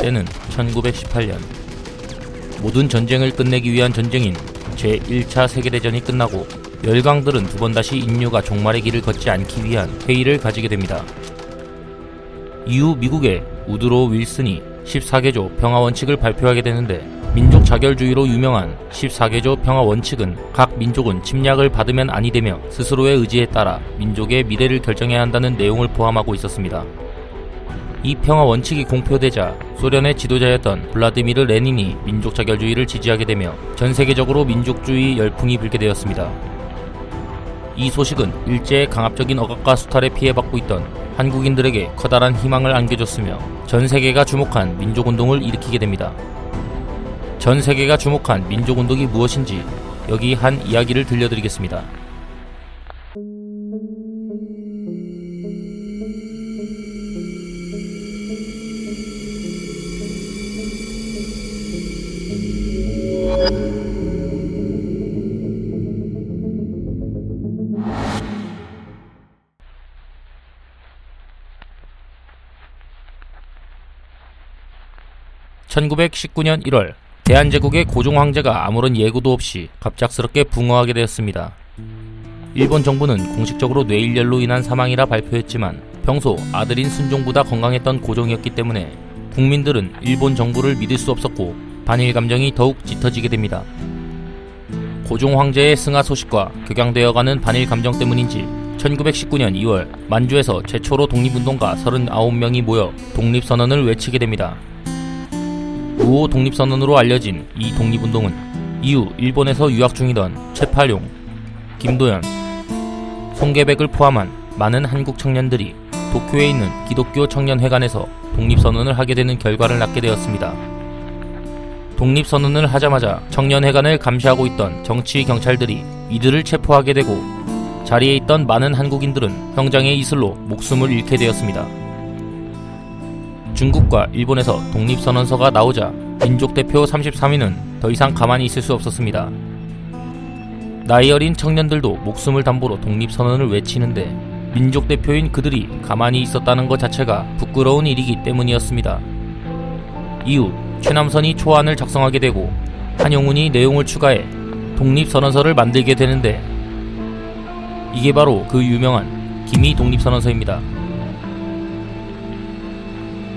때는 1918년. 모든 전쟁을 끝내기 위한 전쟁인 제1차 세계대전이 끝나고 열강들은 두 번 다시 인류가 종말의 길을 걷지 않기 위한 회의를 가지게 됩니다. 이후 미국의 우드로 윌슨이 14개조 평화원칙을 발표하게 되는데, 민족 자결주의로 유명한 14개조 평화원칙은 각 민족은 침략을 받으면 아니 되며 스스로의 의지에 따라 민족의 미래를 결정해야 한다는 내용을 포함하고 있었습니다. 이 평화원칙이 공표되자 소련의 지도자였던 블라디미르 레닌이 민족 자결주의를 지지하게 되며 전 세계적으로 민족주의 열풍이 불게 되었습니다. 이 소식은 일제의 강압적인 억압과 수탈에 피해받고 있던 한국인들에게 커다란 희망을 안겨줬으며 전 세계가 주목한 민족운동을 일으키게 됩니다. 전 세계가 주목한 민족운동이 무엇인지 여기 한 이야기를 들려드리겠습니다. (1919년 1월) 대한제국의 고종 황제가 아무런 예고도 없이 갑작스럽게 붕어하게 되었습니다. 일본 정부는 공식적으로 뇌일열로 인한 사망이라 발표했지만 평소 아들인 순종보다 건강했던 고종이었기 때문에 국민들은 일본 정부를 믿을 수 없었고 반일 감정이 더욱 짙어지게 됩니다. 고종 황제의 승하 소식과 격양되어가는 반일 감정 때문인지 1919년 2월 만주에서 최초로 독립운동가 39명이 모여 독립선언을 외치게 됩니다. 우호 독립선언으로 알려진 이 독립운동은 이후 일본에서 유학 중이던 최팔용, 김도연, 송계백을 포함한 많은 한국 청년들이 도쿄에 있는 기독교 청년회관에서 독립선언을 하게 되는 결과를 낳게 되었습니다. 독립선언을 하자마자 청년회관을 감시하고 있던 정치 경찰들이 이들을 체포하게 되고 자리에 있던 많은 한국인들은 형장의 이슬로 목숨을 잃게 되었습니다. 중국과 일본에서 독립선언서가 나오자 민족대표 33인은 더 이상 가만히 있을 수 없었습니다. 나이 어린 청년들도 목숨을 담보로 독립선언을 외치는데 민족대표인 그들이 가만히 있었다는 것 자체가 부끄러운 일이기 때문이었습니다. 이후 최남선이 초안을 작성하게 되고 한용운이 내용을 추가해 독립선언서를 만들게 되는데, 이게 바로 그 유명한 기미 독립선언서입니다.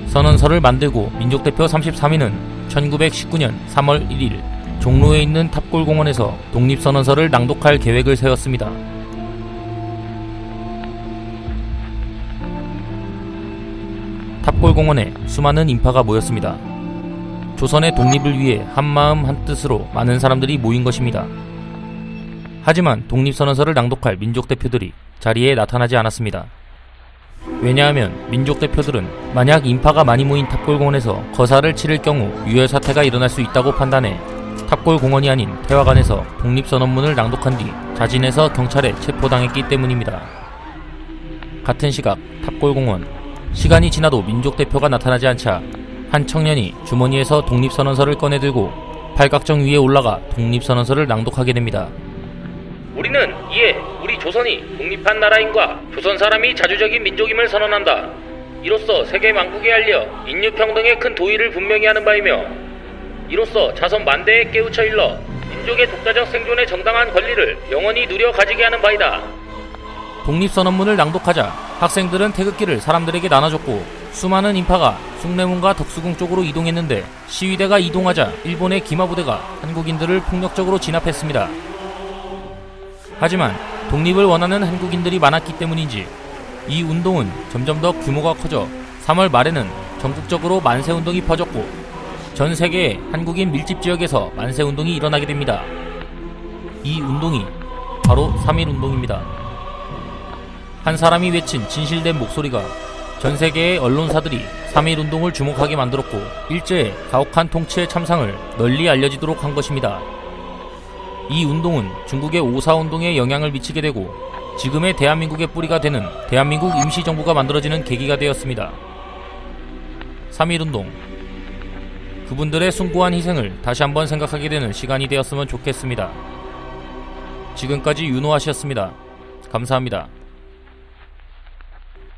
선언서를 만들고 민족대표 33인은 1919년 3월 1일 종로에 있는 탑골공원에서 독립선언서를 낭독할 계획을 세웠습니다. 탑골공원에 수많은 인파가 모였습니다. 조선의 독립을 위해 한마음 한뜻으로 많은 사람들이 모인 것입니다. 하지만 독립선언서를 낭독할 민족대표들이 자리에 나타나지 않았습니다. 왜냐하면 민족대표들은 만약 인파가 많이 모인 탑골공원에서 거사를 치를 경우 유혈사태가 일어날 수 있다고 판단해 탑골공원이 아닌 태화관에서 독립선언문을 낭독한 뒤 자진해서 경찰에 체포당했기 때문입니다. 같은 시각 탑골공원, 시간이 지나도 민족대표가 나타나지 않자 한 청년이 주머니에서 독립선언서를 꺼내들고 팔각정 위에 올라가 독립선언서를 낭독하게 됩니다. 우리는 이에 우리 조선이 독립한 나라인과 조선 사람이 자주적인 민족임을 선언한다. 이로써 세계 만국에 알려 인류평등의 큰 도의를 분명히 하는 바이며, 이로써 자손 만대에 깨우쳐 일러 민족의 독자적 생존의 정당한 권리를 영원히 누려 가지게 하는 바이다. 독립선언문을 낭독하자 학생들은 태극기를 사람들에게 나눠줬고 수많은 인파가 숭례문과 덕수궁 쪽으로 이동했는데, 시위대가 이동하자 일본의 기마부대가 한국인들을 폭력적으로 진압했습니다. 하지만 독립을 원하는 한국인들이 많았기 때문인지 이 운동은 점점 더 규모가 커져 3월 말에는 전국적으로 만세운동이 퍼졌고 전 세계의 한국인 밀집 지역에서 만세운동이 일어나게 됩니다. 이 운동이 바로 3.1운동입니다. 한 사람이 외친 진실된 목소리가 전 세계의 언론사들이 3.1운동을 주목하게 만들었고 일제의 가혹한 통치의 참상을 널리 알려지도록 한 것입니다. 이 운동은 중국의 5.4운동에 영향을 미치게 되고 지금의 대한민국의 뿌리가 되는 대한민국 임시정부가 만들어지는 계기가 되었습니다. 3.1운동, 그분들의 숭고한 희생을 다시 한번 생각하게 되는 시간이 되었으면 좋겠습니다. 지금까지 윤호아씨였습니다. 감사합니다.